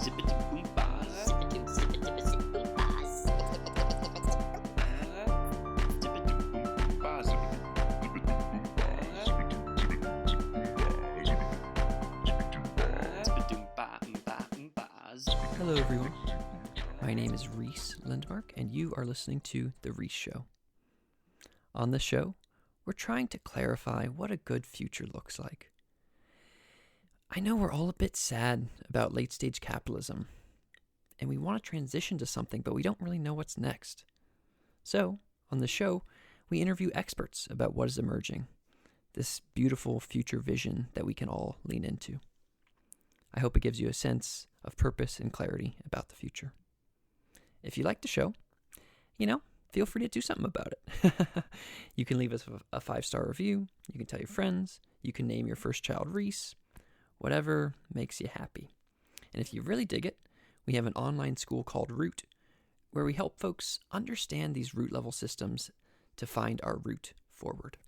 Hello everyone, my name is Reese Lindmark and you are listening to The Reese Show. On this show, we're trying to clarify what a good future looks like. I know we're all a bit sad about late-stage capitalism, and we want to transition to something, but we don't really know what's next. So, on the show, we interview experts about what is emerging, this beautiful future vision that we can all lean into. I hope it gives you a sense of purpose and clarity about the future. If you like the show, feel free to do something about it. You can leave us a 5-star review. You can tell your friends. You can name your first child Reese. Whatever makes you happy. And if you really dig it, we have an online school called Root, where we help folks understand these root level systems to find our route forward.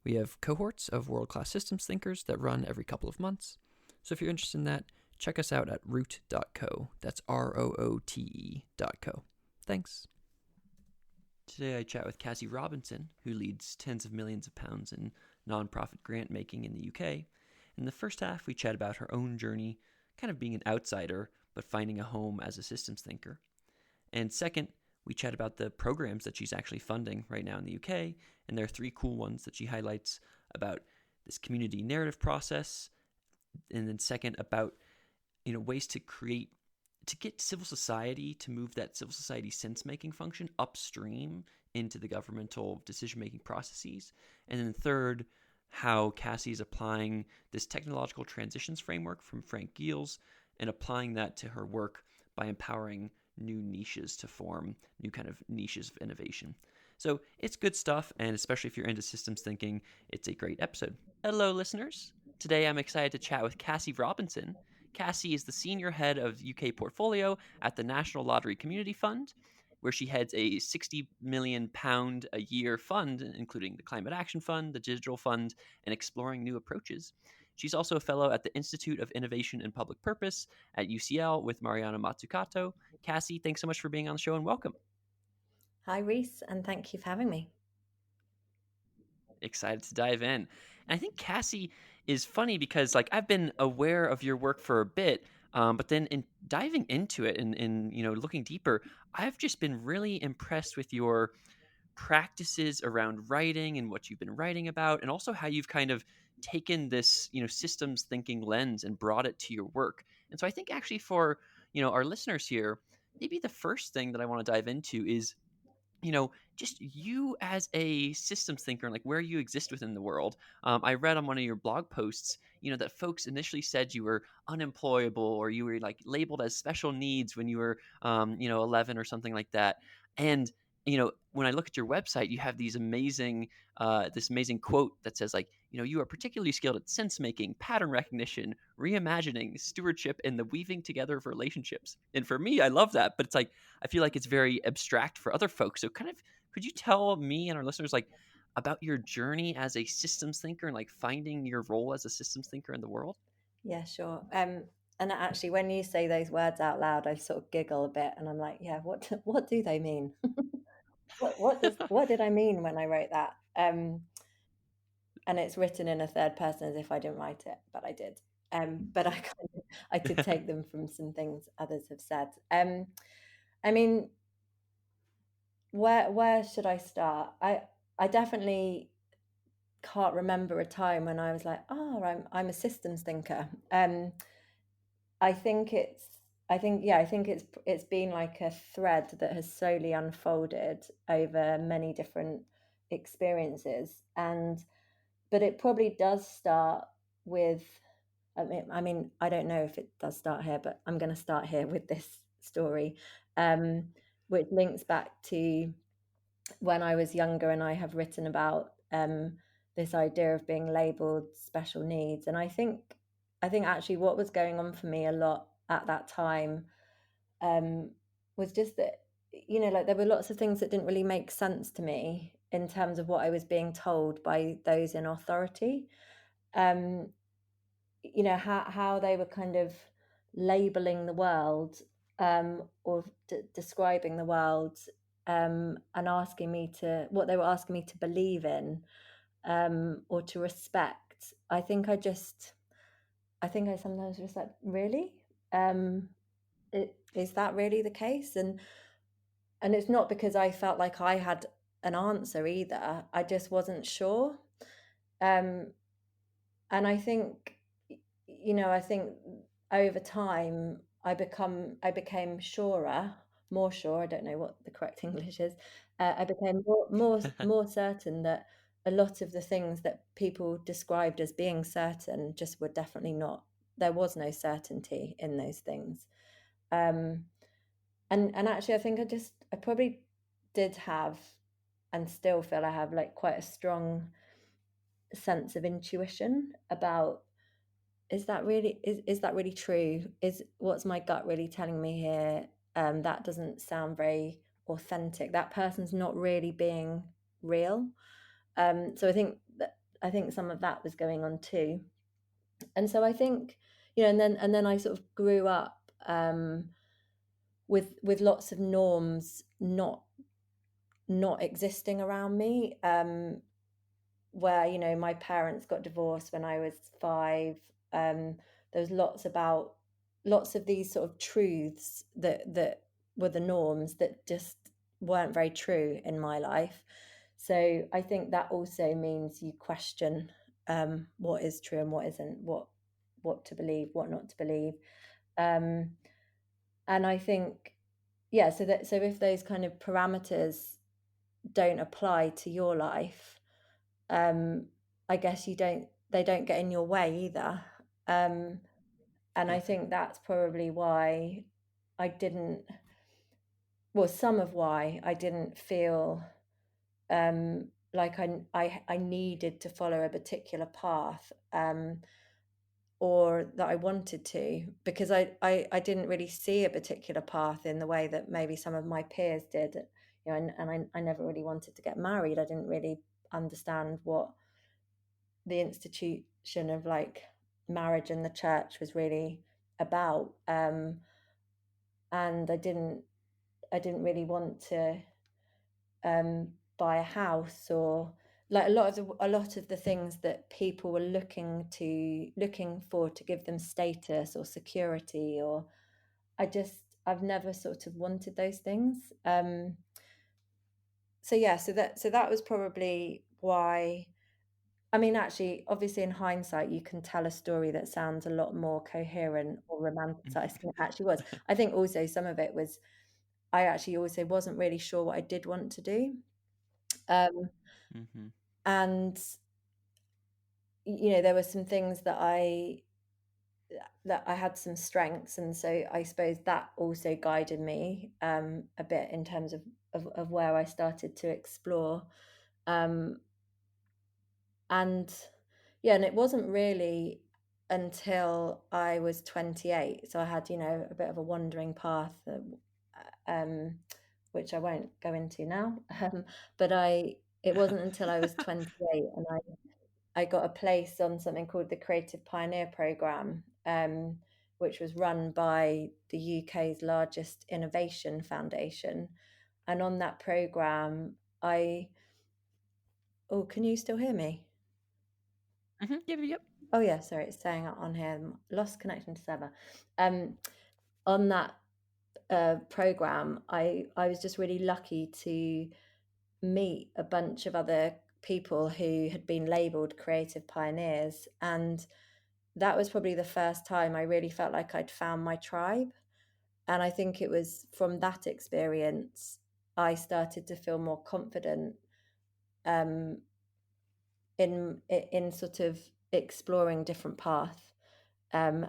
We have cohorts of world-class systems thinkers that run every couple of months. So if you're interested in that, check us out at root.co. That's ROOTE.co. Thanks. Today I chat with Cassie Robinson, who leads tens of millions of pounds in nonprofit grant making in the UK. In the first half, we chat about her own journey, kind of being an outsider, but finding a home as a systems thinker. And second, we chat about the programs that she's actually funding right now in the UK, and there are 3 cool ones that she highlights about this community narrative process, and then second about ways to get civil society to move that civil society sense-making function upstream into the governmental decision-making processes. And then third, how Cassie is applying this technological transitions framework from Frank Giels and applying that to her work by empowering new niches to form new kind of niches of innovation. So it's good stuff, and especially if you're into systems thinking, it's a great episode. Hello, listeners. Today I'm excited to chat with Cassie Robinson. Cassie is the senior head of UK portfolio at the National Lottery Community Fund, where she heads a £60 million a year fund, including the Climate Action Fund, the Digital Fund, and exploring new approaches. She's also a fellow at the Institute of Innovation and Public Purpose at UCL with Mariana Mazzucato. Cassie, thanks so much for being on the show and welcome. Hi, Reese, and thank you for having me. Excited to dive in. And I think Cassie is funny because I've been aware of your work for a bit, but then in diving into it and looking deeper, I've just been really impressed with your practices around writing and what you've been writing about, and also how you've kind of taken this systems thinking lens and brought it to your work. And so I think actually for our listeners here, maybe the first thing that I want to dive into is just you as a systems thinker and where you exist within the world. I read on one of your blog posts, that folks initially said you were unemployable or you were labeled as special needs when you were, 11 or something like that. And, when I look at your website, you have these this amazing quote that says you are particularly skilled at sense making, pattern recognition, reimagining, stewardship, and the weaving together of relationships. And for me, I love that, but it's I feel like it's very abstract for other folks. So kind of, could you tell me and our listeners about your journey as a systems thinker and finding your role as a systems thinker in the world? Yeah, sure. And actually, when you say those words out loud, I sort of giggle a bit, and I'm like, yeah, what do they mean? What did I mean when I wrote that? And it's written in a third person as if I didn't write it, but I did. But I could take them from some things others have said. I mean, where should I start? I definitely can't remember a time when I was like, oh, I'm a systems thinker. I think it's been like a thread that has slowly unfolded over many different experiences, but it probably does start with, I mean, I don't know if it does start here, but I'm going to start here with this story, which links back to when I was younger, and I have written about this idea of being labeled special needs. And I think actually what was going on for me a lot at that time was just that, there were lots of things that didn't really make sense to me in terms of what I was being told by those in authority. How they were kind of labeling the world, or describing the world, and asking me to what they were asking me to believe in, or to respect. I think I sometimes just like, really, um, is that really the case? And it's not because I felt like I had an answer either. I just wasn't sure. Um, and I think, I think over time I became surer, more sure. I don't know what the correct English is. I became more certain that a lot of the things that people described as being certain just were definitely not. There was no certainty in those things. Um, and actually, I think I probably did have, and still feel I have, like, quite a strong sense of intuition about, is that really true? Is what's my gut really telling me here? That doesn't sound very authentic. That person's not really being real. So I think some of that was going on too. And so I think, and then I sort of grew up, with lots of norms not existing around me, where, my parents got divorced when I was 5. There was lots of these sort of truths that were the norms that just weren't very true in my life. So I think that also means you question, what is true and what isn't, what to believe, what not to believe. um, and I think, yeah, so if those kind of parameters don't apply to your life, um, I guess they don't get in your way either. Um, and I think that's probably why I didn't, well, some of why I didn't feel, like I needed to follow a particular path, or that I wanted to, because I didn't really see a particular path in the way that maybe some of my peers did. And I never really wanted to get married. I didn't really understand what the institution of, like, marriage in the church was really about. And I didn't really want to, buy a house, or like a lot of the things that people were looking for to give them status or security, or I've never sort of wanted those things. So yeah, so that was probably why. I mean, actually, obviously, in hindsight, you can tell a story that sounds a lot more coherent or romanticized than it actually was. I think also some of it was, I actually also wasn't really sure what I did want to do. Um, Mm-hmm. and, there were some things that I had some strengths. And so I suppose that also guided me, a bit in terms of where I started to explore. Um, and yeah, and it wasn't really until I was 28, so I had, a bit of a wandering path, um, which I won't go into now. But it wasn't until I was 28 and I got a place on something called the Creative Pioneer Programme, which was run by the UK's largest innovation foundation. And on that programme, oh, can you still hear me? Mm-hmm. Yep, yep. Oh yeah, sorry, it's saying on here, lost connection to server. On that, program, I was just really lucky to meet a bunch of other people who had been labelled creative pioneers, and that was probably the first time I really felt like I'd found my tribe. And I think it was from that experience I started to feel more confident, um, in sort of exploring different paths. And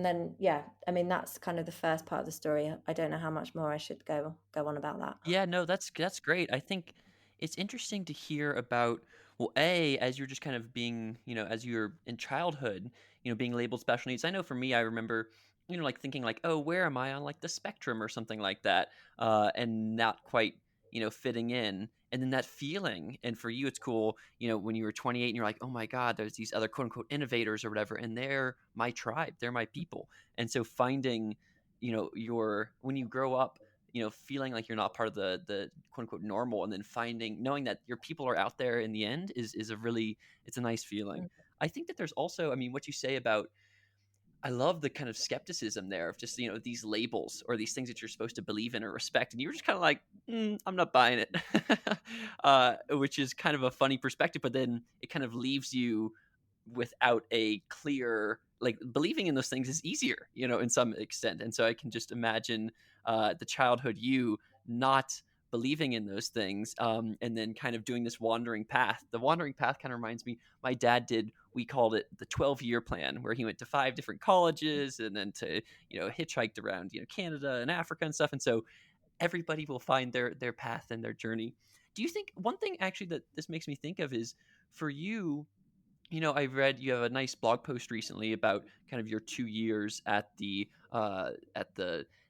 then, yeah, I mean, that's kind of the first part of the story. I don't know how much more I should go on about that. Yeah, no, that's great. I think it's interesting to hear about, well, A, as you're just kind of being, as you're in childhood, being labeled special needs. I know for me, I remember, like thinking like, oh, where am I on like the spectrum or something like that, and not quite, fitting in, and then that feeling. And for you, it's cool, when you were 28 and you're like, oh my God, there's these other quote unquote innovators or whatever, and they're my tribe, they're my people. And so finding, when you grow up, feeling like you're not part of the quote unquote normal, and then knowing that your people are out there in the end is a really, it's a nice feeling. I think that there's also, I mean, what you say about, I love the kind of skepticism there of just, these labels or these things that you're supposed to believe in or respect. And you were just kind of like, I'm not buying it, which is kind of a funny perspective. But then it kind of leaves you without a clear, like, believing in those things is easier, in some extent. And so I can just imagine the childhood you not believing in those things, and then kind of doing this wandering path. The wandering path kind of reminds me, my dad did, we called it the 12-year plan, where he went to 5 different colleges and then to, hitchhiked around, Canada and Africa and stuff. And so everybody will find their path and their journey. Do you think, one thing actually that this makes me think of is, for you, I read you have a nice blog post recently about kind of your 2 years at the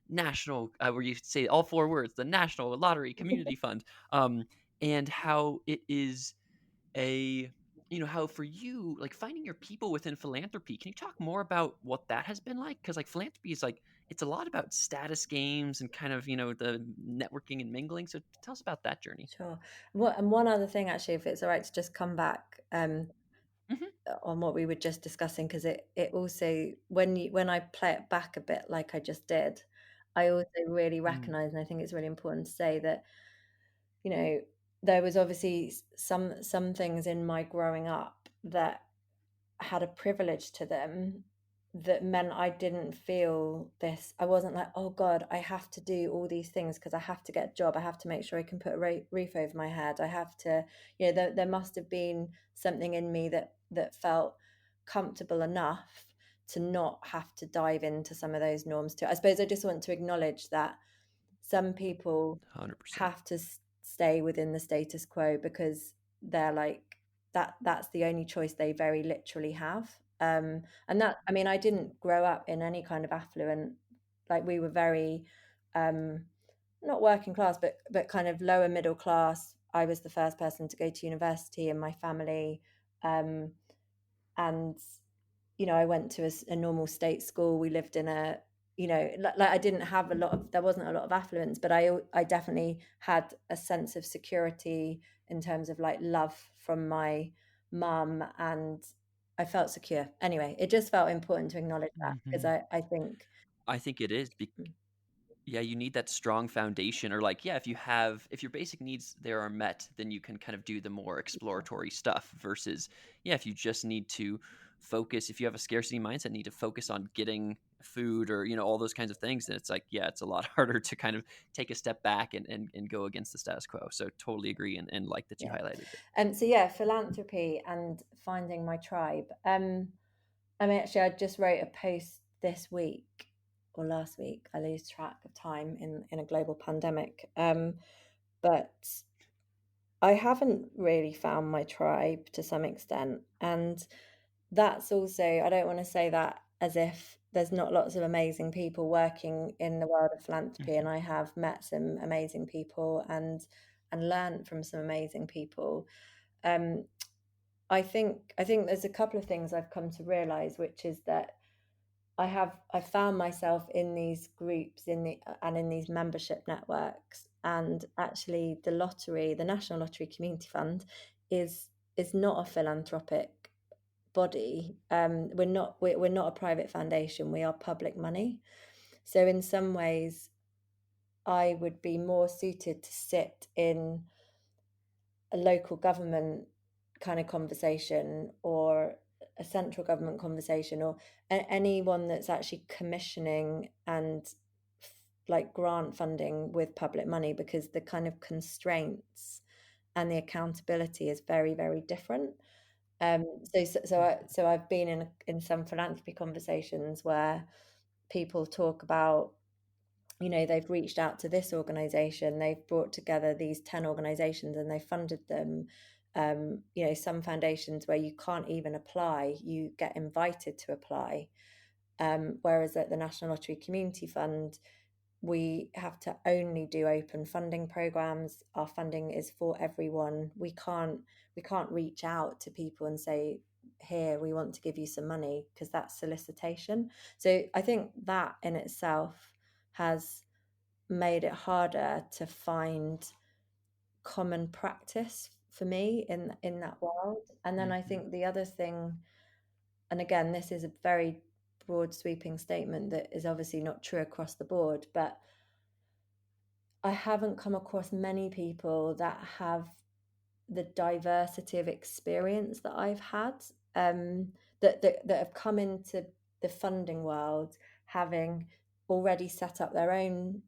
national, where you say all 4 words, the National Lottery Community Fund, and how it is a, how for you, like, finding your people within philanthropy. Can you talk more about what that has been like? Because, like, philanthropy is like, it's a lot about status games and kind of, the networking and mingling. So tell us about that journey. Sure. And one other thing, actually, if it's all right to just come back Hmm. on what we were just discussing, because it also, when I play it back a bit like I just did, I also really Mm. recognize, and I think it's really important to say that, there was obviously some things in my growing up that had a privilege to them that meant I didn't feel this. I wasn't like, oh God, I have to do all these things because I have to get a job. I have to make sure I can put a roof over my head. I have to, there must have been something in me that felt comfortable enough to not have to dive into some of those norms too. I suppose I just want to acknowledge that some people 100%. have to stay within the status quo because they're like that's the only choice they very literally have. And that, I mean, I didn't grow up in any kind of affluent, like, we were very not working class, but kind of lower middle class. I was the first person to go to university in my family, um, and I went to a normal state school. We lived in a, like, I didn't have there wasn't a lot of affluence, but I definitely had a sense of security in terms of, like, love from my mum, and I felt secure. Anyway, it just felt important to acknowledge that because Hmm. I think. I think it is. Mm, Yeah, you need that strong foundation, or, like, yeah, if your basic needs there are met, then you can kind of do the more exploratory stuff, versus, yeah, if you just need to focus, if you have a scarcity mindset, need to focus on getting food, or, all those kinds of things, then it's like, yeah, it's a lot harder to kind of take a step back and go against the status quo. So totally agree, and like that you yeah. highlighted it. So yeah, philanthropy and finding my tribe. I mean, actually, I just wrote a post this week or last week. I lose track of time in a global pandemic. But I haven't really found my tribe to some extent. And that's also, I don't want to say that as if there's not lots of amazing people working in the world of philanthropy. And Mhm. I have met some amazing people and learned from some amazing people. Um, I think there's a couple of things I've come to realize, which is that I found myself in these groups in these membership networks, and actually the National Lottery Community Fund is not a philanthropic body. We're not a private foundation. We are public money. So in some ways, I would be more suited to sit in a local government kind of conversation, or a central government conversation, or anyone that's actually commissioning and like grant funding with public money, because the kind of constraints and the accountability is very, very different. So I've been in some philanthropy conversations where people talk about, they've reached out to this organization, they've brought together these 10 organizations and they've funded them. Some foundations where you can't even apply, you get invited to apply. Whereas at the National Lottery Community Fund, we have to only do open funding programs. Our funding is for everyone. We can't reach out to people and say, here, we want to give you some money, because that's solicitation. So I think that in itself has made it harder to find common practice for me in that world. And then I Mhm. think the other thing, and again, this is a very broad sweeping statement that is obviously not true across the board, but I haven't come across many people that have the diversity of experience that I've had, that have come into the funding world having already set up their own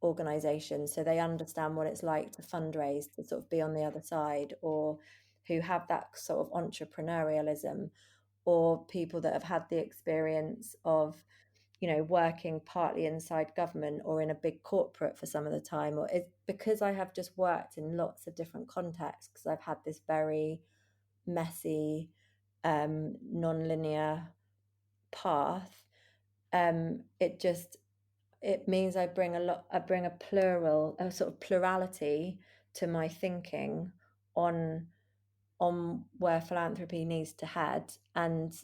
organization, so they understand what it's like to fundraise, to sort of be on the other side, or who have that sort of entrepreneurialism, or people that have had the experience of, working partly inside government or in a big corporate for some of the time. Or it's because I have just worked in lots of different contexts, because I've had this very messy, non-linear path. It means I bring a sort of plurality to my thinking on where philanthropy needs to head. And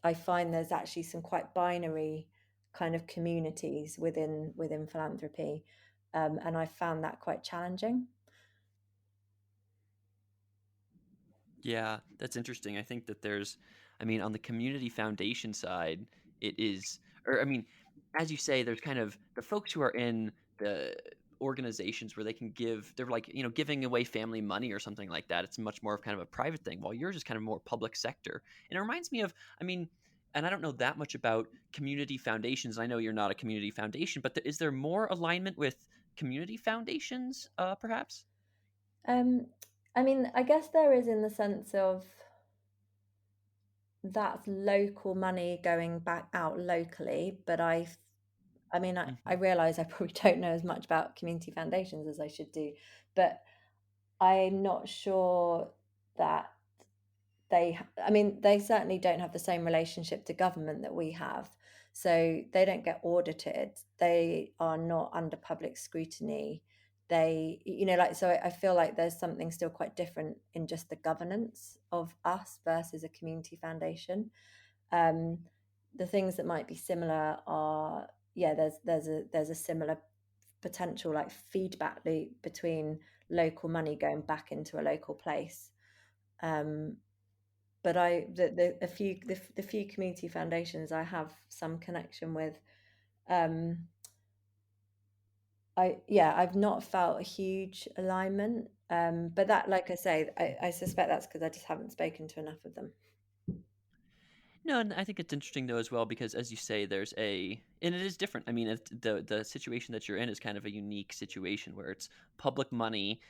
I find there's actually some quite binary kind of communities within philanthropy, and I found that quite challenging. Yeah, that's interesting. I think that I mean, on the community foundation side, it is, or I mean, as you say, there's kind of the folks who are in the organizations where they can give, they're like, giving away family money or something like that. It's much more of kind of a private thing, while yours is kind of more public sector. And it reminds me of, I mean, and I don't know that much about community foundations. I know you're not a community foundation, but is there more alignment with community foundations, perhaps? um I mean, I guess there is, in the sense of that's local money going back out locally. But I mean, I Hmm. realize I probably don't know as much about community foundations as I should do, but I'm not sure that I mean, they certainly don't have the same relationship to government that we have. So they don't get audited. They are not under public scrutiny. So I feel like there's something still quite different in just the governance of us versus a community foundation. Um, the things that might be similar are, yeah, there's a similar potential, like, feedback loop between local money going back into a local place. Um, but the few community foundations I have some connection with, um, I've not felt a huge alignment. But that, like I say, I suspect that's because I just haven't spoken to enough of them. No, and I think it's interesting though as well because, as you say, and it is different. I mean, the situation that you're in is kind of a unique situation where it's public money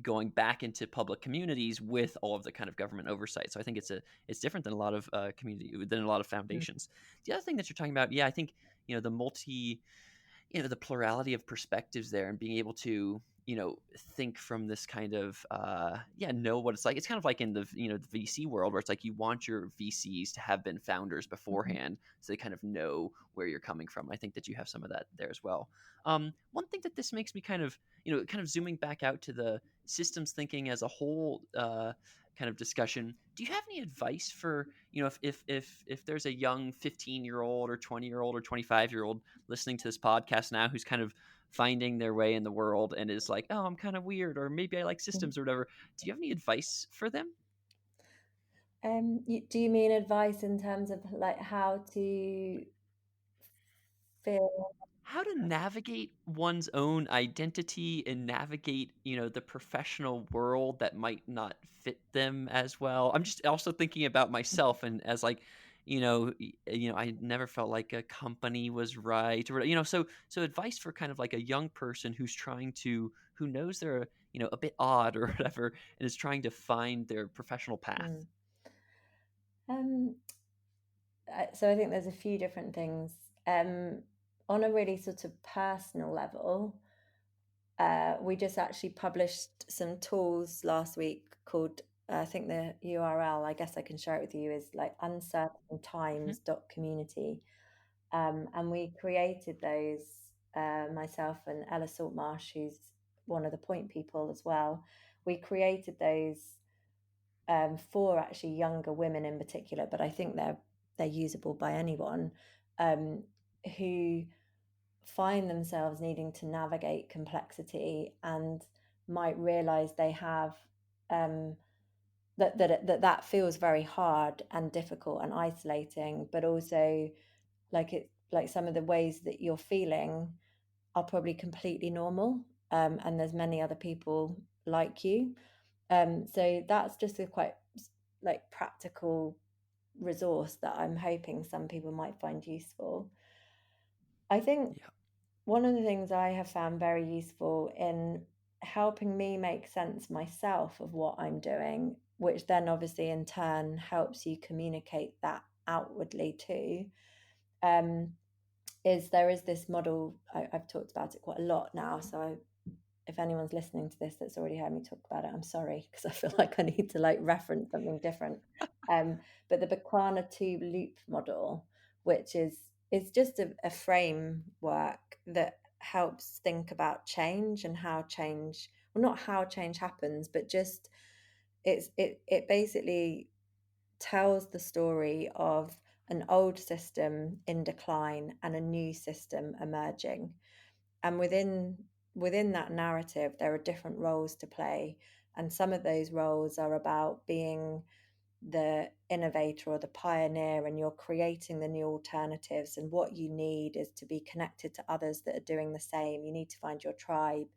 going back into public communities with all of the kind of government oversight. So I think it's different than a lot of than a lot of Mm. foundations. The other thing that you're talking about, yeah, I think the the plurality of perspectives there and being able to think from this kind of know what it's like. It's kind of like in the the VC world where it's like you want your VCs to have been founders Mhm. beforehand so they kind of know where you're coming from. I think that you have some of that there as well. One thing that this makes me kind of kind of zooming back out to the systems thinking as a whole kind of discussion. Do you have any advice for if there's a young 15-year-old or 20-year-old or 25-year-old listening to this podcast now who's kind of finding their way in the world and is like, oh, I'm kind of weird, or maybe I like systems or whatever. Do you have any advice for them? Do you mean advice in terms of, like, how to feel? How to navigate one's own identity and navigate, the professional world that might not fit them as well. I'm just also thinking about myself and as like, I never felt like a company was right or so advice for kind of like a young person who knows they're, a bit odd or whatever and is trying to find their professional path. Mm. Um, so I think there's a few different things. Um, on a really sort of personal level, we just actually published some tools last week called, I think the URL, I guess I can share it with you, is like Mhm. uncertaintimes.community. And we created those myself and Ella Saltmarsh, who's one of the point people as well, we created those for actually younger women in particular, but I think they're usable by anyone who find themselves needing to navigate complexity and might realize they have that feels very hard and difficult and isolating, but also like some of the ways that you're feeling are probably completely normal, and there's many other people like you. So that's just a quite like practical resource that I'm hoping some people might find useful. I think Yeah. one of the things I have found very useful in helping me make sense myself of what I'm doing, which then obviously in turn helps you communicate that outwardly too, um, is there is this model. I've talked about it quite a lot now, so if anyone's listening to this that's already heard me talk about it, I'm sorry, because I feel like I need to like reference something different. But the Bakwana tube loop model, which is just a framework that helps think about change and how change, well, not how change happens, but just it basically tells the story of an old system in decline and a new system emerging, and within that narrative there are different roles to play, and some of those roles are about being the innovator or the pioneer, and you're creating the new alternatives, and what you need is to be connected to others that are doing the same. You need to find your tribe,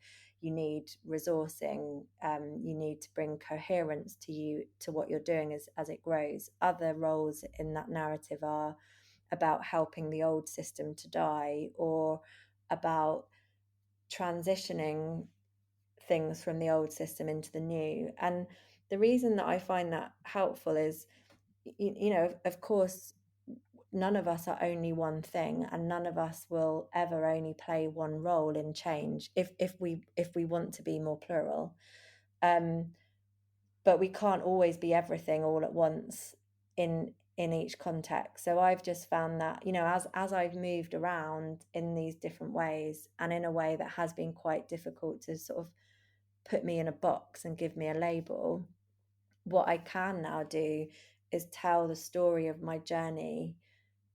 you need resourcing, you need to bring coherence to you, to what you're doing as it grows. Other roles in that narrative are about helping the old system to die, or about transitioning things from the old system into the new. And the reason that I find that helpful is, you know, of course, none of us are only one thing, and none of us will ever only play one role in change if we want to be more plural. Um, but we can't always be everything all at once in each context. So I've just found that, you know, as I've moved around in these different ways, and in a way that has been quite difficult to sort of put me in a box and give me a label, what I can now do is tell the story of my journey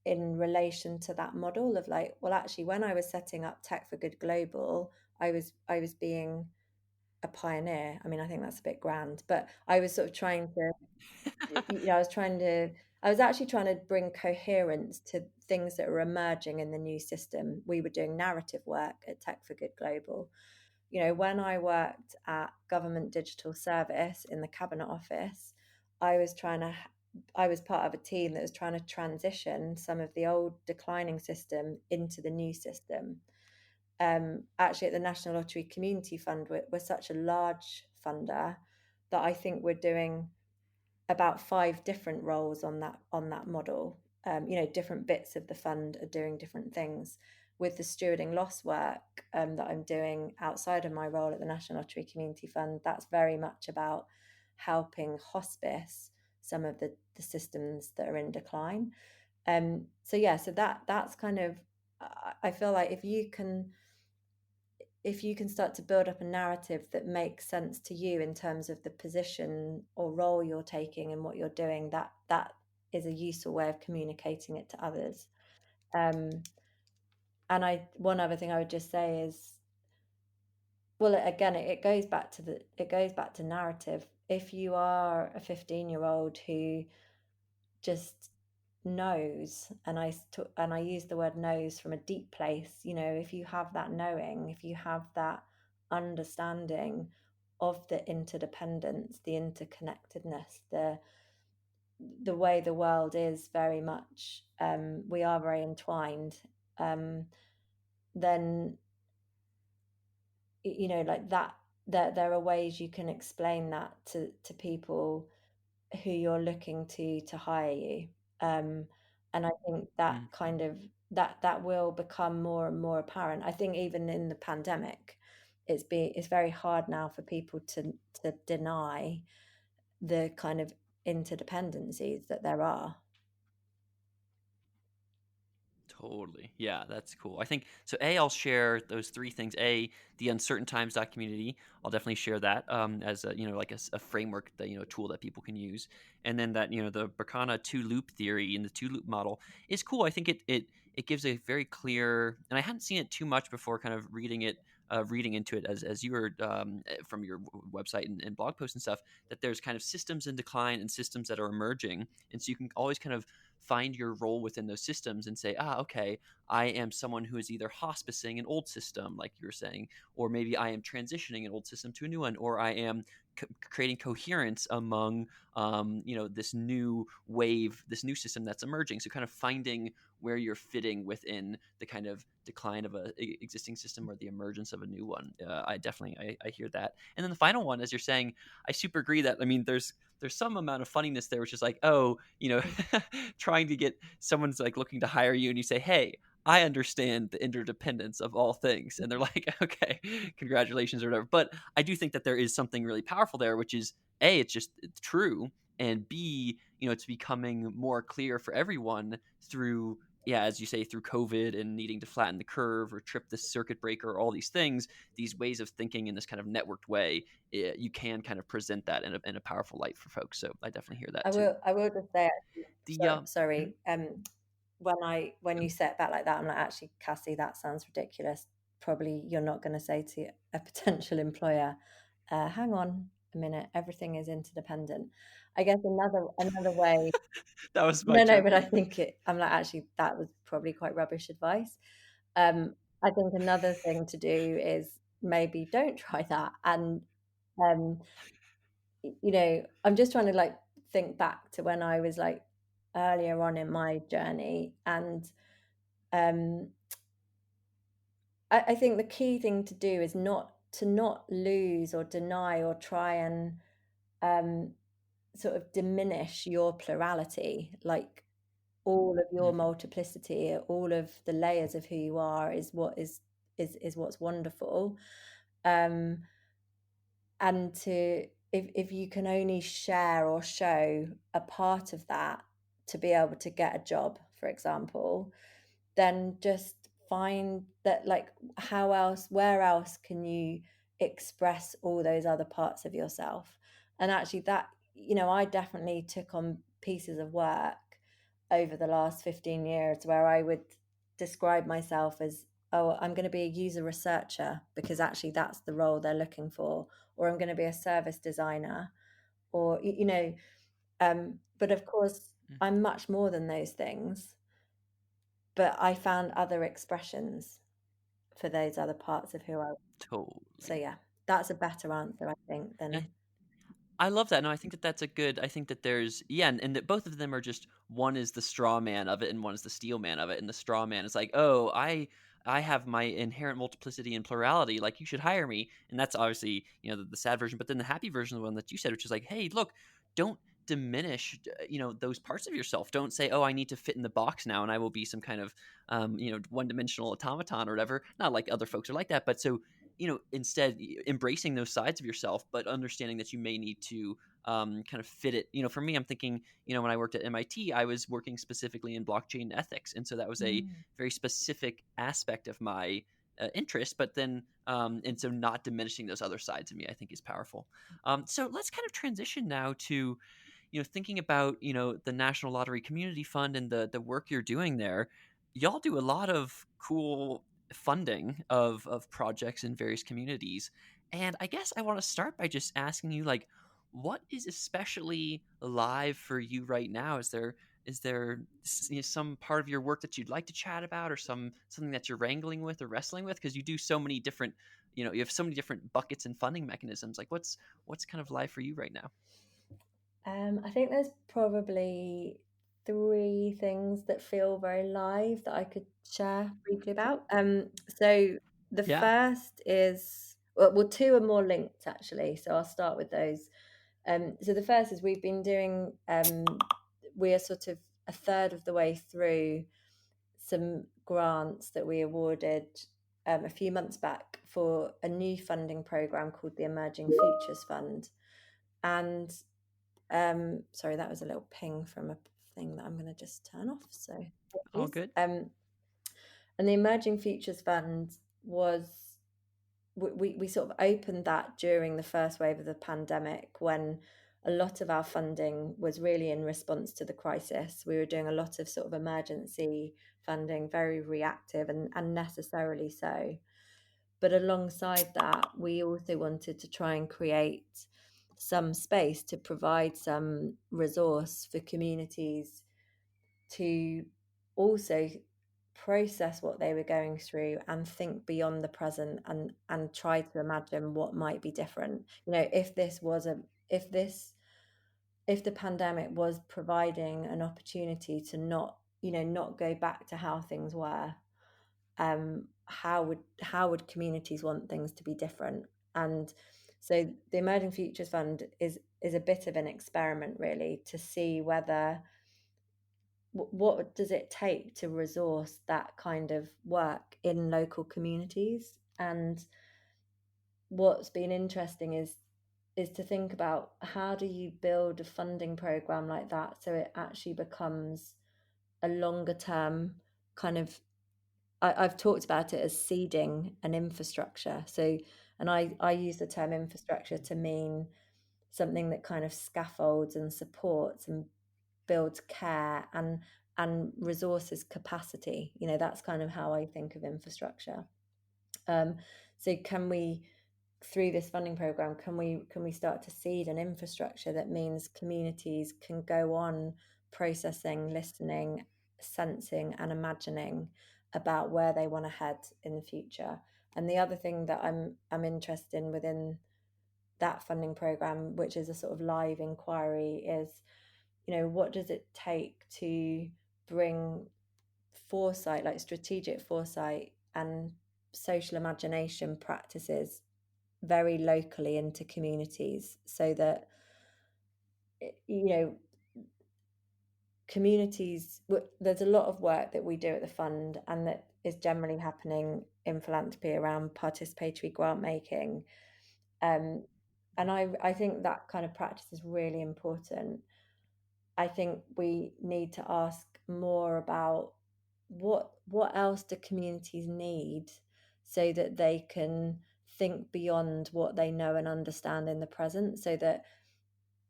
in relation to that model of like, well, actually, when I was setting up Tech for Good Global, I was being a pioneer. I mean, I think that's a bit grand, but I was sort of trying to, you know, I was actually trying to bring coherence to things that were emerging in the new system. We were doing narrative work at Tech for Good Global. You know, when I worked at Government Digital Service in the Cabinet Office, I was trying to, I was part of a team that was trying to transition some of the old declining system into the new system. Actually, at the National Lottery Community Fund, we're such a large funder that I think we're doing about 5 different roles on that model. You know, different bits of the fund are doing different things. With the stewarding loss work that I'm doing outside of my role at the National Lottery Community Fund, that's very much about helping hospice some of the systems that are in decline. So yeah, so that's kind of, I feel like if you can start to build up a narrative that makes sense to you in terms of the position or role you're taking and what you're doing, that is a useful way of communicating it to others. And one other thing I would just say is, well, again, it goes back to narrative. If you are a 15-year-old who just knows, and I use the word knows from a deep place, you know, if you have that knowing, if you have that understanding of the interdependence, the interconnectedness, the way the world is very much, we are very entwined, then, you know, like that, there are ways you can explain that to people who you're looking to hire you. And I think that kind of that will become more and more apparent. I think even in the pandemic, it's very hard now for people to deny the kind of interdependencies that there are. Totally. Yeah, that's cool. I think so. I'll share those three things. The uncertain times community. I'll definitely share that as a like a framework that a tool that people can use. And then that the Berkana two loop theory and the two loop model is cool. I think it gives a very clear, and I hadn't seen it too much before. Kind of reading into it as you were from your website and blog posts and stuff. That there's kind of systems in decline and systems that are emerging, and so you can always kind of find your role within those systems and say, okay, I am someone who is either hospicing an old system, like you were saying, or maybe I am transitioning an old system to a new one, or I am creating coherence among, this new wave, this new system that's emerging. So kind of finding where you're fitting within the kind of decline of a existing system or the emergence of a new one. I hear that. And then the final one, as you're saying, I super agree that, I mean, there's some amount of funniness there, which is like, trying to get someone's like looking to hire you and you say, hey, I understand the interdependence of all things. And they're like, okay, congratulations or whatever. But I do think that there is something really powerful there, which is it's true. And B, it's becoming more clear for everyone through, yeah, as you say, through COVID and needing to flatten the curve or trip the circuit breaker, all these things, these ways of thinking in this kind of networked way, you can kind of present that in a powerful light for folks. So I definitely hear that too. I will just say, actually, The sorry, when you set back like that, I'm like, actually, Cassie, that sounds ridiculous. Probably you're not going to say to a potential employer, hang on a minute, everything is interdependent. I guess another way. that was my No, joke. but I think I'm like, actually, that was probably quite rubbish advice. I think another thing to do is maybe don't try that. And, um, I'm just trying to like think back to when I was like earlier on in my journey. And um, I think the key thing to do is not lose or deny or try and um, sort of diminish your plurality. Like all of your Mm-hmm. multiplicity, all of the layers of who you are is what is what's wonderful. Um, and to if you can only share or show a part of that to be able to get a job, for example, then just find that, like, where else can you express all those other parts of yourself. And actually that, I definitely took on pieces of work over the last 15 years where I would describe myself as, oh, I'm going to be a user researcher because actually that's the role they're looking for, or I'm going to be a service designer, or but of course I'm much more than those things, but I found other expressions for those other parts of who I was. So Totally. yeah, that's a better answer, I think, than I love that. No, I think that that's a good. I think that there's and that both of them are just, one is the straw man of it and one is the steel man of it. And the straw man is like, oh, I have my inherent multiplicity and plurality. Like, you should hire me. And that's obviously the sad version. But then the happy version, the one that you said, which is like, hey, look, don't diminish those parts of yourself. Don't say, oh, I need to fit in the box now and I will be some kind of one dimensional automaton or whatever. Not like other folks are like that, but so instead embracing those sides of yourself, but understanding that you may need to kind of fit it. For me, I'm thinking, when I worked at MIT, I was working specifically in blockchain ethics. And so that was a very specific aspect of my interest, but then, and so not diminishing those other sides of me, I think is powerful. So let's kind of transition now to, thinking about, the National Lottery Community Fund and the work you're doing there. Y'all do a lot of cool funding of projects in various communities. And I guess I want to start by just asking you, like, what is especially alive for you right now? Is there some part of your work that you'd like to chat about, or something that you're wrangling with or wrestling with? Because you do so many different, you have so many different buckets and funding mechanisms. Like, what's kind of live for you right now? I think there's probably three things that feel very live that I could share briefly about. So the Yeah. first is, well, two are more linked actually. So I'll start with those. So the first is we've been doing, we are sort of a third of the way through some grants that we awarded a few months back for a new funding program called the Emerging Futures Fund. And sorry, that was a little ping from a thing that I'm going to just turn off. So All apologies. good. And the Emerging Futures Fund was, we sort of opened that during the first wave of the pandemic, when a lot of our funding was really in response to the crisis. We were doing a lot of sort of emergency funding, very reactive, and necessarily so. But alongside that, we also wanted to try and create some space to provide some resource for communities to also process what they were going through and think beyond the present, and try to imagine what might be different. If this was a if the pandemic was providing an opportunity to not go back to how things were, how would communities want things to be different? And so the Emerging Futures Fund is a bit of an experiment, really, to see whether what does it take to resource that kind of work in local communities. And what's been interesting is to think about, how do you build a funding program like that so it actually becomes a longer term kind of, I've talked about it as seeding an infrastructure. So, and I use the term infrastructure to mean something that kind of scaffolds and supports and builds care and resources capacity. That's kind of how I think of infrastructure. So can we, through this funding program, can we start to seed an infrastructure that means communities can go on processing, listening, sensing, and imagining about where they want to head in the future? And the other thing that I'm interested in within that funding program, which is a sort of live inquiry, is, what does it take to bring foresight, like strategic foresight and social imagination practices, very locally into communities, so that you know communities, there's a lot of work that we do at the fund and that is generally happening in philanthropy around participatory grant making, and I think that kind of practice is really important. I think we need to ask more about what else do communities need, so that they can think beyond what they know and understand in the present, so that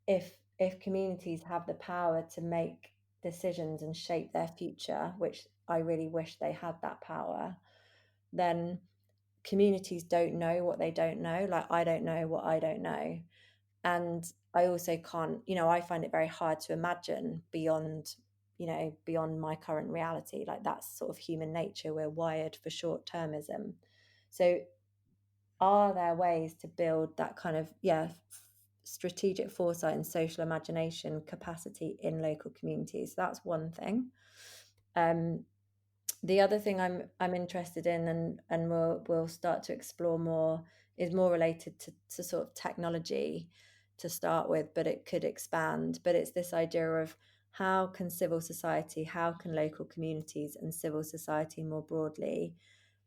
if communities have the power to make decisions and shape their future, which I really wish they had that power, then communities don't know what they don't know. Like, I don't know what I don't know. And I also can't, I find it very hard to imagine beyond my current reality. Like, that's sort of human nature. We're wired for short termism. So are there ways to build that kind of strategic foresight and social imagination capacity in local communities? That's one thing. The other thing I'm interested in, and we'll start to explore more, is more related to sort of technology to start with, but it could expand. But it's this idea of, how can civil society, how can local communities and civil society more broadly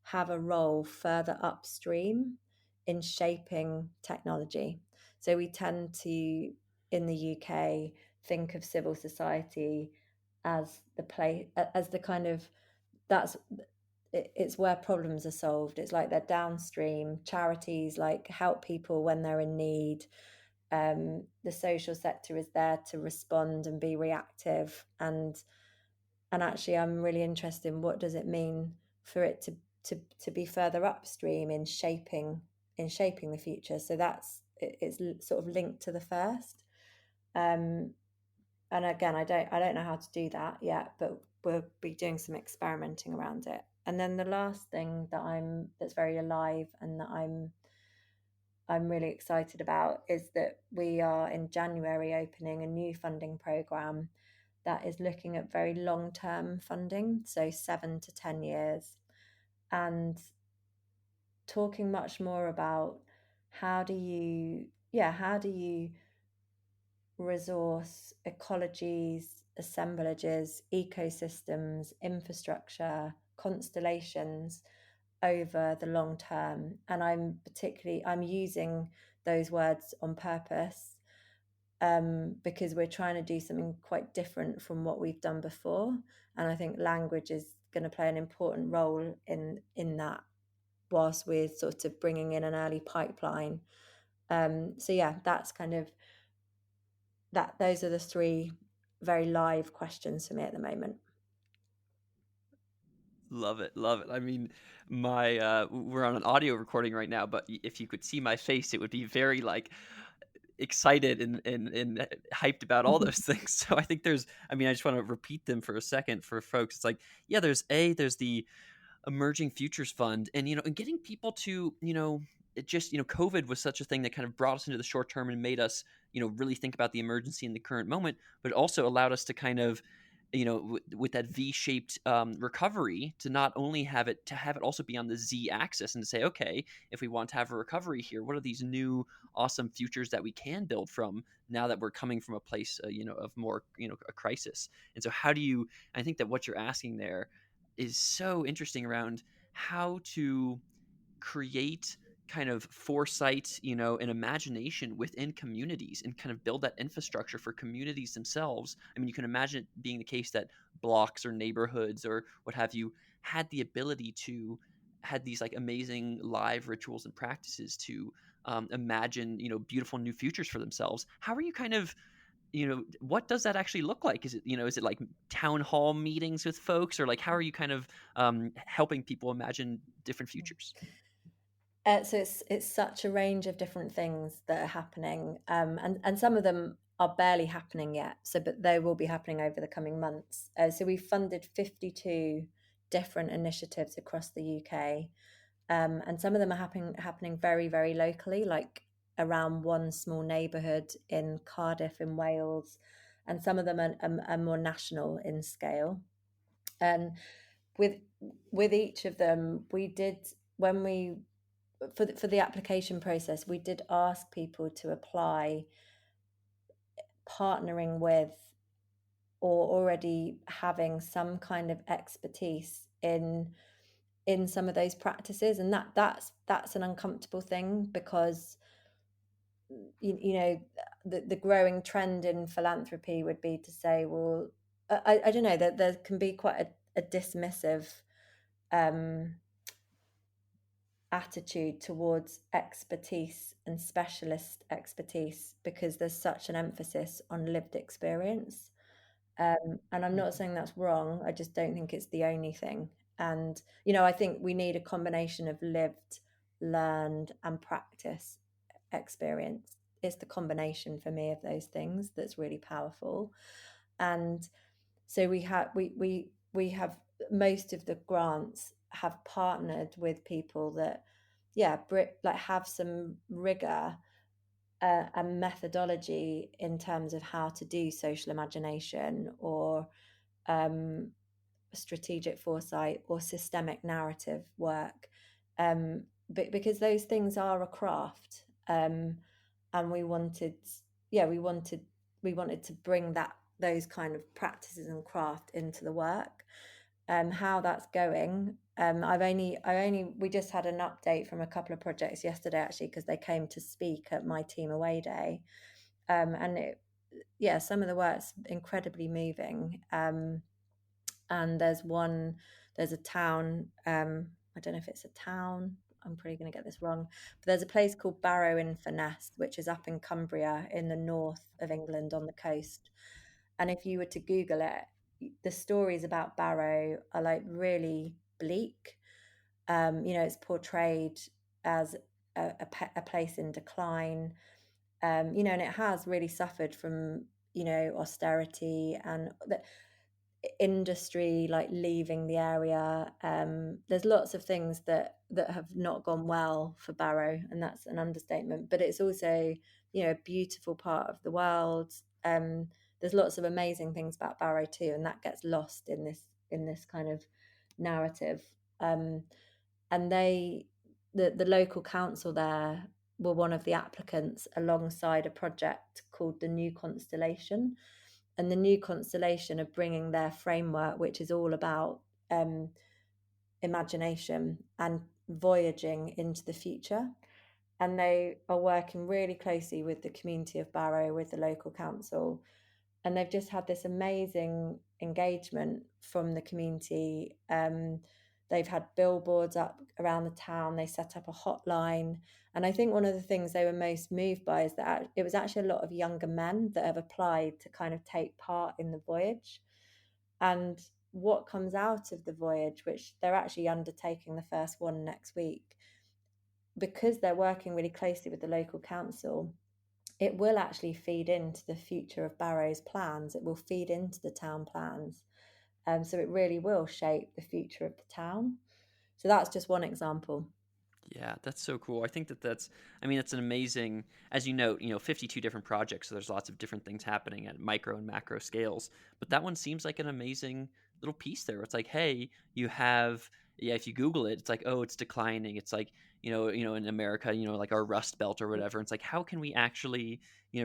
have a role further upstream in shaping technology? So we tend to, in the UK, think of civil society as the play, as the kind of, that's it's where problems are solved. It's like they're downstream. Charities like help people when they're in need. The social sector is there to respond and be reactive. And actually, I'm really interested in, what does it mean for it to be further upstream in shaping the future. So it's sort of linked to the first. And again, I don't know how to do that yet, but we'll be doing some experimenting around it. And then the last thing that's very alive and that I'm really excited about is that we are in January opening a new funding program that is looking at very long-term funding, so 7 to 10 years, and talking much more about, how do you resource ecologies, assemblages, ecosystems, infrastructure, constellations over the long term. And I'm using those words on purpose, because we're trying to do something quite different from what we've done before. And I think language is going to play an important role in that, whilst we're sort of bringing in an early pipeline. So yeah, that's kind of that. Those are the three very live questions for me at the moment. Love it, love it. I mean, my we're on an audio recording right now, but if you could see my face, it would be very like excited and hyped about all those things. So I think there's, I mean, I just want to repeat them for a second for folks. It's like, yeah, there's the emerging futures fund, and and getting people to, it just, COVID was such a thing that kind of brought us into the short term and made us, really think about the emergency in the current moment, but it also allowed us to kind of, with that V-shaped recovery, to not only have it, to have it also be on the Z axis, and to say, okay, if we want to have a recovery here, what are these new awesome futures that we can build from now that we're coming from a place, of more, a crisis. And so how do you, I think that what you're asking there is so interesting around how to create kind of foresight, and imagination within communities, and kind of build that infrastructure for communities themselves. I mean, you can imagine it being the case that blocks or neighborhoods or what have you had the ability to had these like amazing live rituals and practices to imagine, beautiful new futures for themselves. How are you kind of, what does that actually look like? Is it, is it like town hall meetings with folks, or like how are you kind of helping people imagine different futures? So it's such a range of different things that are happening, and some of them are barely happening yet. So, but they will be happening over the coming months. So we've funded 52 different initiatives across the UK, and some of them are happening very very locally, like around one small neighbourhood in Cardiff in Wales, and some of them are more national in scale. And with with each of them, we did when we for the application process, we did ask people to apply partnering with or already having some kind of expertise in some of those practices, and that's an uncomfortable thing, because you know the growing trend in philanthropy would be to say, well, I don't know, that there can be quite a dismissive um attitude towards expertise and specialist expertise, because there's such an emphasis on lived experience. And I'm not saying that's wrong, I just don't think it's the only thing. And, I think we need a combination of lived, learned, and practice experience. It's the combination for me of those things that's really powerful. And so we have most of the grants have partnered with people that, yeah, like have some rigor and methodology in terms of how to do social imagination, or um, strategic foresight, or systemic narrative work, but because those things are a craft, and we wanted, yeah, we wanted to bring those kind of practices and craft into the work. How that's going, we just had an update from a couple of projects yesterday, actually, because they came to speak at my team away day. And yeah, some of the work's incredibly moving. And there's a town, I don't know if it's a town, I'm probably going to get this wrong, but there's a place called Barrow in Furness, which is up in Cumbria in the north of England on the coast. And if you were to Google it, the stories about Barrow are like really bleak. It's portrayed as a place in decline, and it has really suffered from, austerity and the industry like leaving the area. There's lots of things that have not gone well for Barrow, and that's an understatement. But it's also, a beautiful part of the world. There's lots of amazing things about Barrow too, and that gets lost in this kind of narrative. And the local council there were one of the applicants, alongside a project called the New Constellation. And the New Constellation are bringing their framework, which is all about imagination and voyaging into the future. and they are working really closely with the community of Barrow, with the local council, and they've just had this amazing engagement from the community. They've had billboards up around the town. They set up a hotline, and I think one of the things they were most moved by is that it was actually a lot of younger men that have applied to kind of take part in the voyage. And what comes out of the voyage, which they're actually undertaking the first one next week, because they're working really closely with the local council, it will actually feed into the future of Barrow's plans. It will feed into the town plans. So it really will shape the future of the town. So that's just one example. Yeah, that's so cool. I think that I mean, it's an amazing, as you note, 52 different projects. So there's lots of different things happening at micro and macro scales. But that one seems like an amazing little piece there. It's like, hey, you have, yeah, if you Google it, it's like, oh, it's declining. It's like, in America, like our Rust Belt or whatever. It's like, how can we actually,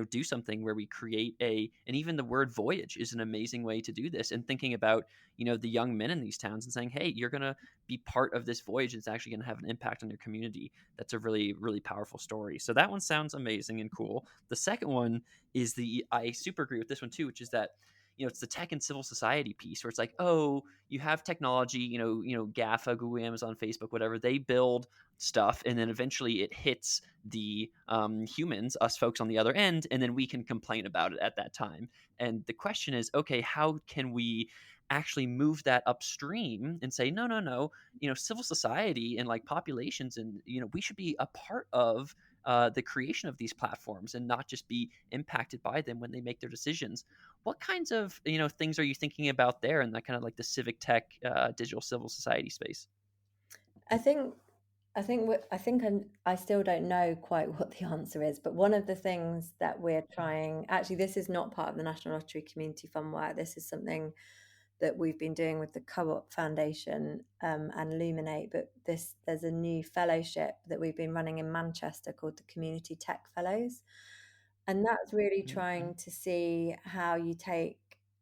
do something where we create and even the word voyage is an amazing way to do this. And thinking about, the young men in these towns and saying, hey, you're going to be part of this voyage. It's actually going to have an impact on your community. That's a really, really powerful story. So that one sounds amazing and cool. The second one is I super agree with this one too, which is that, it's the tech and civil society piece where it's like, oh, you have technology, GAFA, Google, Amazon, Facebook, whatever, they build stuff, and then eventually it hits the humans, us folks on the other end, and then we can complain about it at that time. And the question is, okay, how can we actually move that upstream and say, no, no, no, civil society and like populations, and we should be a part of the creation of these platforms and not just be impacted by them when they make their decisions. What kinds of things are you thinking about there in that kind of like the civic tech, digital civil society space? I think I still don't know quite what the answer is, but one of the things that we're trying, actually, this is not part of the National Lottery Community Fund work. This is something that we've been doing with the Co-op Foundation and Luminate. But there's a new fellowship that we've been running in Manchester called the Community Tech Fellows, and that's really trying to see how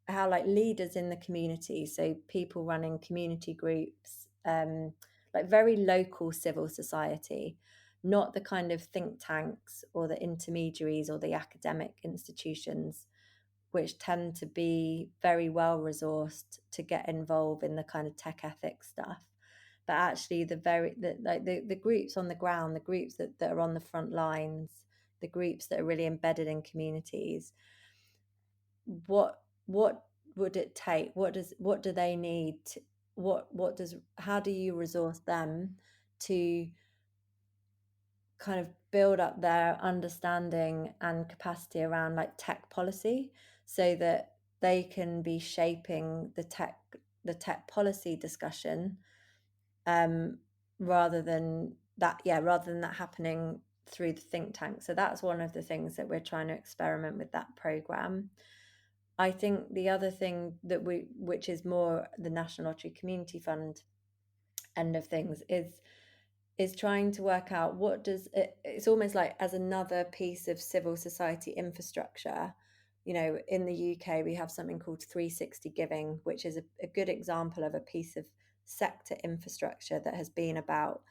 like leaders in the community, so people running community groups, like very local civil society, not the kind of think tanks or the intermediaries or the academic institutions, which tend to be very well resourced to get involved in the kind of tech ethics stuff. But actually the groups on the ground, the groups that are on the front lines, the groups that are really embedded in communities, what would it take? What do they need to, how do you resource them to kind of build up their understanding and capacity around like tech policy, so that they can be shaping the tech policy discussion, um, rather than that happening through the think tank. So that's one of the things that we're trying to experiment with that program. I think the other thing which is more the National Lottery Community Fund end of things, is trying to work out what does it, it's almost like as another piece of civil society infrastructure. In the UK we have something called 360 giving, which is a good example of a piece of sector infrastructure that has been about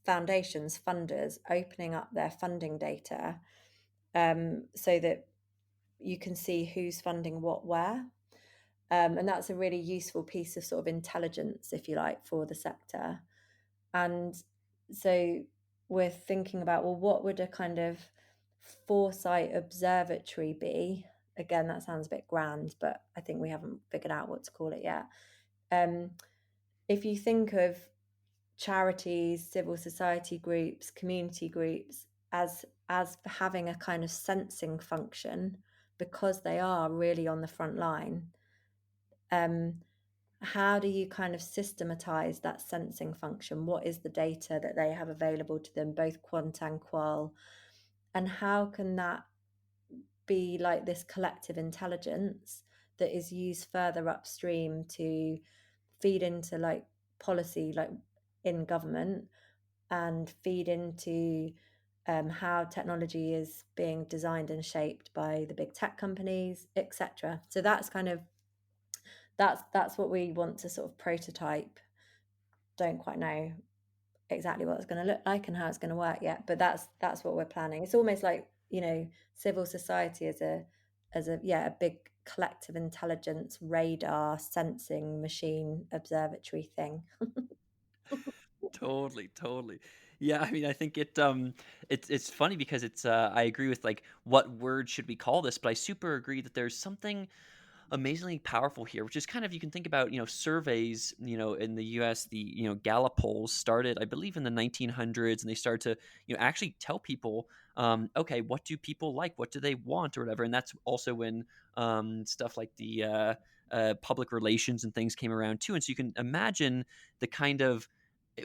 foundations, funders opening up their funding data, so that you can see who's funding what where. And that's a really useful piece of sort of intelligence, if you like, for the sector. And so we're thinking about, well, what would a kind of foresight observatory be? Again, that sounds a bit grand, but I think we haven't figured out what to call it yet. If you think of charities, civil society groups, community groups as having a kind of sensing function, because they are really on the front line, how do you kind of systematize that sensing function? What is the data that they have available to them, both quant and qual? And how can that be like this collective intelligence that is used further upstream to feed into like policy, like in government, and feed into how technology is being designed and shaped by the big tech companies, etc. So that's what we want to sort of prototype. Don't quite know exactly what it's going to look like and how it's going to work yet, but that's what we're planning. It's almost like, civil society as a yeah, a big collective intelligence radar sensing machine observatory thing. Totally, totally. Yeah, I mean, I think it's funny because it's I agree with like what word should we call this, but I super agree that there's something amazingly powerful here, which is kind of, you can think about, surveys, in the US, the, Gallup polls started, I believe, in the 1900s, and they started to, actually tell people, okay, what do people like? What do they want or whatever? And that's also when stuff like the public relations and things came around too. And so you can imagine the kind of,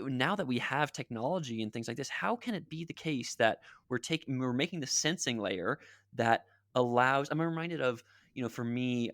now that we have technology and things like this, how can it be the case that we're making the sensing layer that allows, I'm reminded of, for me,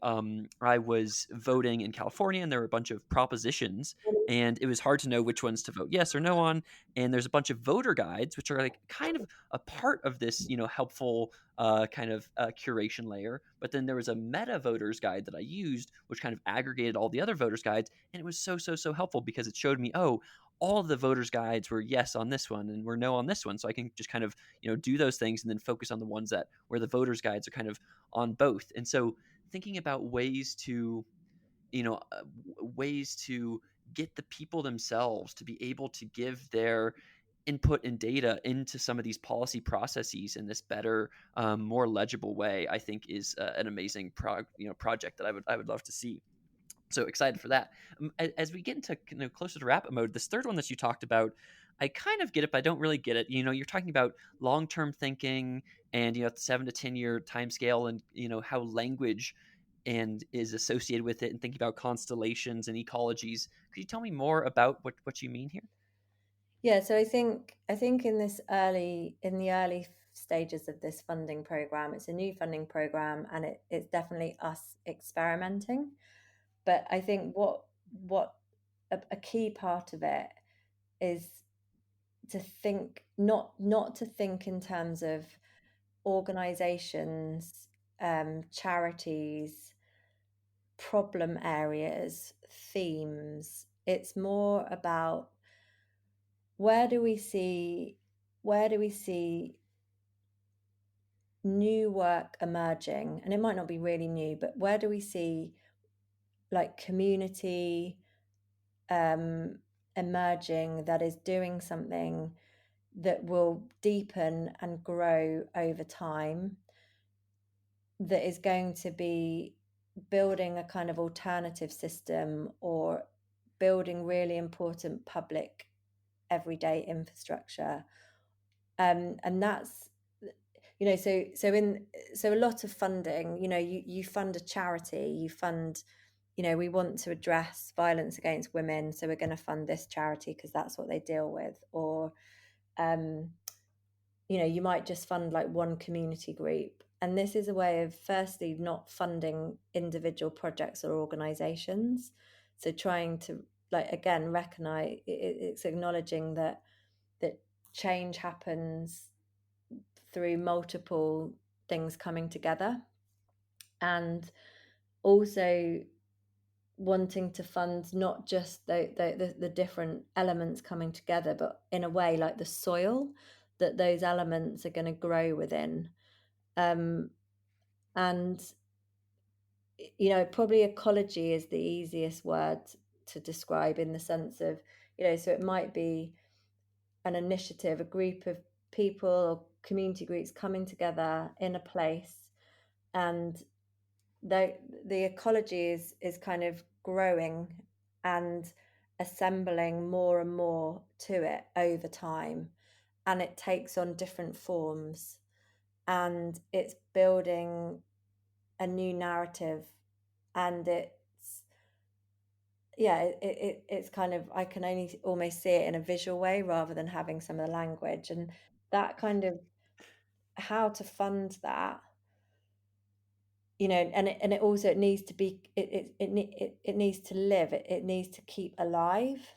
I was voting in California, and there were a bunch of propositions, and it was hard to know which ones to vote yes or no on. And there's a bunch of voter guides, which are like kind of a part of this, helpful kind of curation layer. But then there was a meta voters guide that I used, which kind of aggregated all the other voters guides, and it was so helpful because it showed me, oh, all of the voters guides were yes on this one and were no on this one, so I can just kind of do those things and then focus on the ones that where the voters guides are kind of on both. And so thinking about ways to ways to get the people themselves to be able to give their input and data into some of these policy processes in this better, more legible way, I think is an amazing project that I would love to see. So excited for that. As we get into closer to wrap up mode, this third one that you talked about, I kind of get it, but I don't really get it. You're talking about long-term thinking and the 7 to 10 year time scale, and how language and is associated with it, and thinking about constellations and ecologies. Could you tell me more about what you mean here? Yeah, so I think in the early stages of this funding program, it's a new funding program, and it's definitely us experimenting. But I think what a key part of it is to think, not to think in terms of organizations, charities, problem areas, themes. It's more about where do we see where do we see new work emerging, and it might not be really new, but where do we see like community um, emerging that is doing something that will deepen and grow over time, that is going to be building a kind of alternative system or building really important public everyday infrastructure. And that's, so a lot of funding, you fund a charity, you fund, we want to address violence against women, so we're going to fund this charity because that's what they deal with. Or um, you might just fund like one community group. And this is a way of, firstly, not funding individual projects or organizations. So trying to, like, again, recognize it's acknowledging that change happens through multiple things coming together, and also wanting to fund not just the different elements coming together, but in a way like the soil that those elements are going to grow within. And probably ecology is the easiest word to describe, in the sense of, so it might be an initiative, a group of people or community groups coming together in a place, and the the ecology is kind of growing and assembling more and more to it over time, and it takes on different forms, and it's building a new narrative, and it's kind of, I can only almost see it in a visual way rather than having some of the language, and that kind of how to fund that, and it also, it needs to be, it needs to live, it needs to keep alive.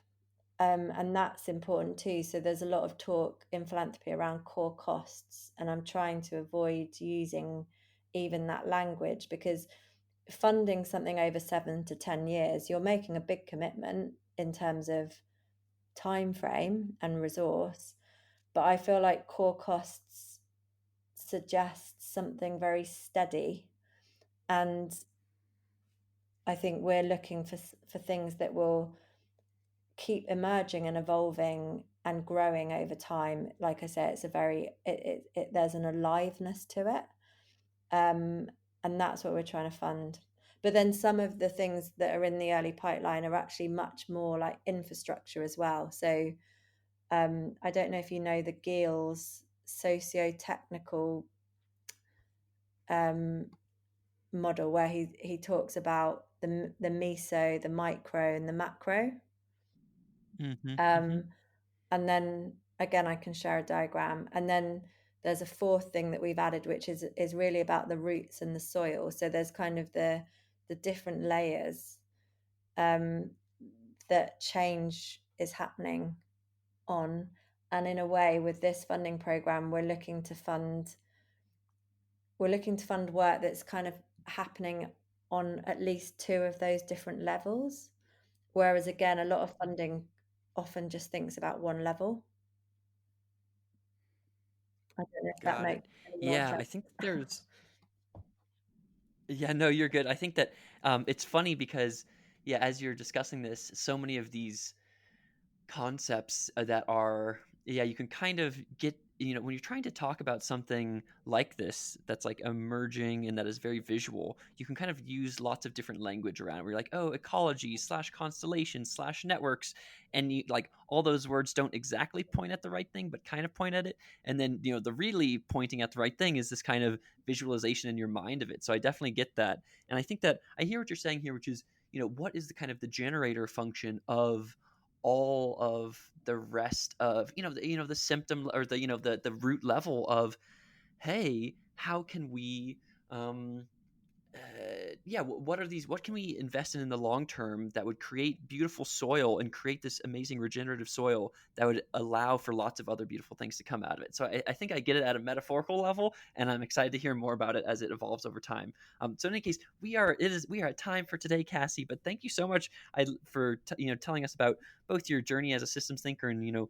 And that's important too. So there's a lot of talk in philanthropy around core costs, and I'm trying to avoid using even that language, because funding something over 7 to 10 years, you're making a big commitment in terms of time frame and resource, but I feel like core costs suggests something very steady, and I think we're looking for things that will keep emerging and evolving and growing over time. Like I say, it's a very there's an aliveness to it, and that's what we're trying to fund. But then some of the things that are in the early pipeline are actually much more like infrastructure as well. So I don't know if you know the Giels socio-technical um, model, where he talks about the meso, the micro, and the macro. Mm-hmm, mm-hmm. Um, and then again, I can share a diagram. And then there's a fourth thing that we've added, which is really about the roots and the soil. So there's kind of the different layers um, that change is happening on. And in a way, with this funding program, we're looking to fund work that's kind of happening on at least two of those different levels. Whereas again, a lot of funding often just thinks about one level. I don't know if that Got it. makes any more Yeah, I sense. think there's Yeah, no, you're good. I think that it's funny because, yeah, as you're discussing this, so many of these concepts that are, yeah, you can kind of get, when you're trying to talk about something like this that's like emerging and that is very visual, you can kind of use lots of different language around it. Where you're like, oh, ecology slash constellation slash networks, and you like all those words don't exactly point at the right thing, but kind of point at it. And then the really pointing at the right thing is this kind of visualization in your mind of it. So I definitely get that, and I think that I hear what you're saying here, which is what is the kind of the generator function of all of the rest of the symptom, or the root level of, hey, how can we yeah, what can we invest in the long term that would create beautiful soil and create this amazing regenerative soil that would allow for lots of other beautiful things to come out of it. So I think I get it at a metaphorical level, and I'm excited to hear more about it as it evolves over time. So in any case, we are at time for today, Cassie, but thank you so much for telling us about both your journey as a systems thinker and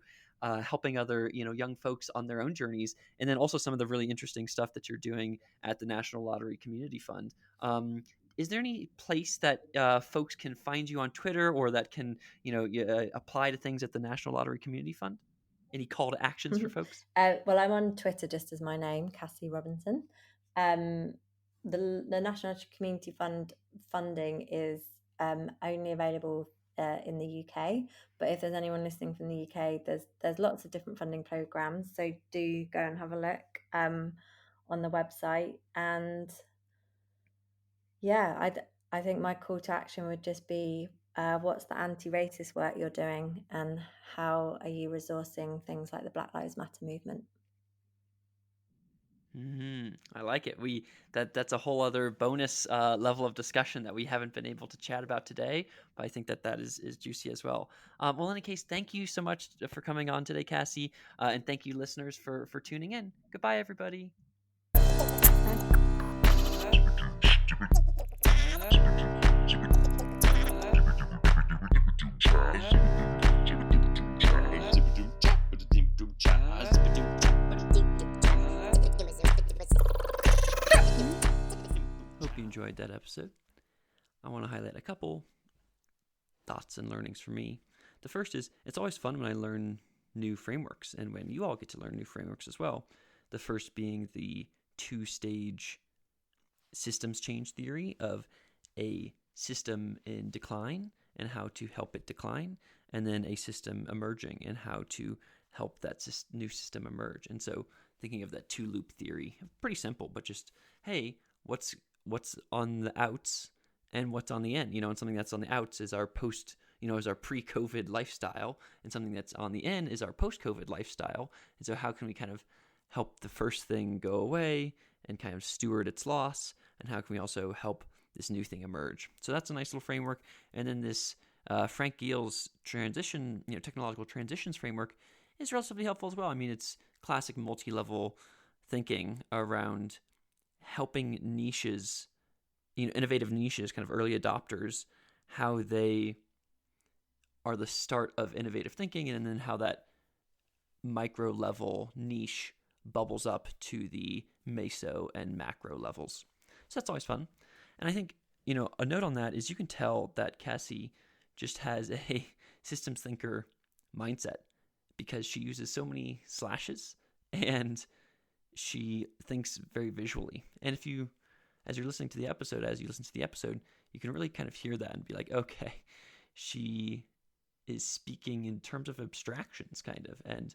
helping other young folks on their own journeys, and then also some of the really interesting stuff that you're doing at the National Lottery Community Fund. Is there any place that folks can find you on Twitter, or that can apply to things at the National Lottery Community Fund? Any call to actions for folks? Well, I'm on Twitter just as my name, Cassie Robinson. Um, the National Community Fund funding is only available in the UK. But if there's anyone listening from the UK, there's lots of different funding programs. So do go and have a look on the website. And yeah, I think my call to action would just be what's the anti-racist work you're doing, and how are you resourcing things like the Black Lives Matter movement? I like it. That's a whole other bonus level of discussion that we haven't been able to chat about today, but I think that is juicy as well. Well, in any case, thank you so much for coming on today, Cassie, and thank you, listeners, for tuning in. Goodbye, everybody. Hope you enjoyed that episode. I want to highlight a couple thoughts and learnings for me. The first is, it's always fun when I learn new frameworks, and when you all get to learn new frameworks as well. The first being the two-stage systems change theory of a system in decline and how to help it decline, and then a system emerging and how to help that new system emerge. And so thinking of that two-loop theory, pretty simple, but just, hey, what's on the outs and what's on the end, and something that's on the outs is our is our pre-COVID lifestyle, and something that's on the end is our post-COVID lifestyle. And so how can we kind of help the first thing go away and kind of steward its loss, and how can we also help this new thing emerge? So that's a nice little framework. And then this Frank Giel's transition, technological transitions framework is relatively helpful as well. I mean, it's classic multi-level thinking around helping niches, innovative niches, kind of early adopters, how they are the start of innovative thinking, and then how that micro level niche bubbles up to the meso and macro levels. So that's always fun. And I think, a note on that is you can tell that Cassie just has a systems thinker mindset because she uses so many slashes and she thinks very visually. And as you listen to the episode, you can really kind of hear that and be like, okay, she is speaking in terms of abstractions kind of and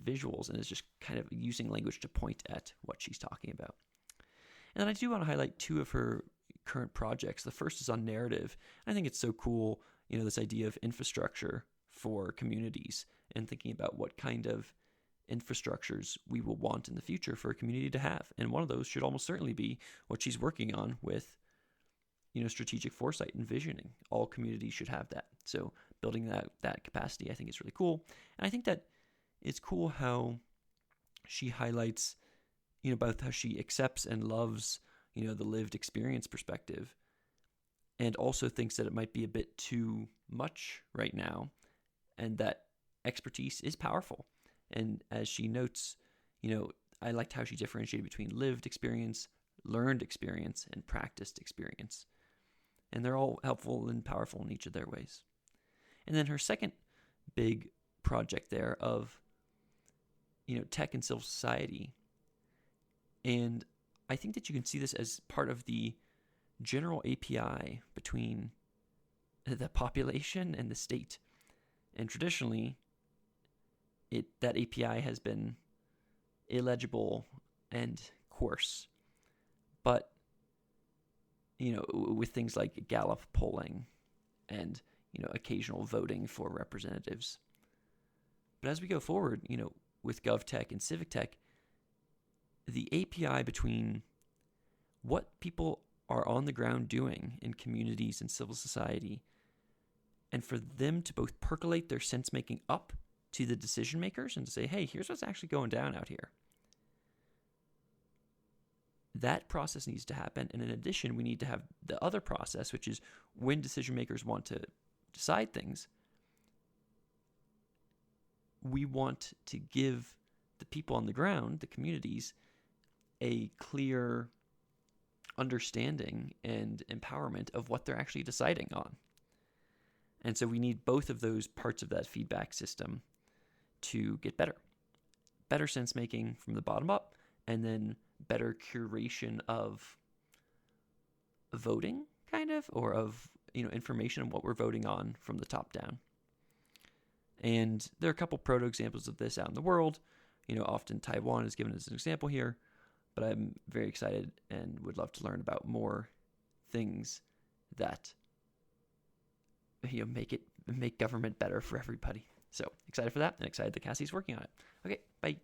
visuals, and is just kind of using language to point at what she's talking about. And then I do want to highlight two of her current projects. The first is on narrative. I think it's so cool, this idea of infrastructure for communities and thinking about what kind of infrastructures we will want in the future for a community to have. And one of those should almost certainly be what she's working on with, strategic foresight and visioning. All communities should have that. So building that capacity, I think, is really cool. And I think that it's cool how she highlights, both how she accepts and loves, the lived experience perspective, and also thinks that it might be a bit too much right now, and that expertise is powerful. And as she notes, I liked how she differentiated between lived experience, learned experience, and practiced experience. And they're all helpful and powerful in each of their ways. And then her second big project there of, tech and civil society. And I think that you can see this as part of the general API between the population and the state. And traditionally, that API has been illegible and coarse. But, with things like Gallup polling and, occasional voting for representatives. But as we go forward, with GovTech and Civic Tech, the API between what people are on the ground doing in communities and civil society, and for them to both percolate their sense-making up to the decision makers and to say, hey, here's what's actually going down out here. That process needs to happen. And in addition, we need to have the other process, which is when decision makers want to decide things, we want to give the people on the ground, the communities, a clear understanding and empowerment of what they're actually deciding on. And so we need both of those parts of that feedback system to get better. Better sense making from the bottom up, and then better curation of voting, kind of, or of information on what we're voting on from the top down. And there are a couple proto examples of this out in the world. Often Taiwan is given as an example here, but I'm very excited and would love to learn about more things that make government better for everybody. So excited for that, and excited that Cassie's working on it. Okay, bye.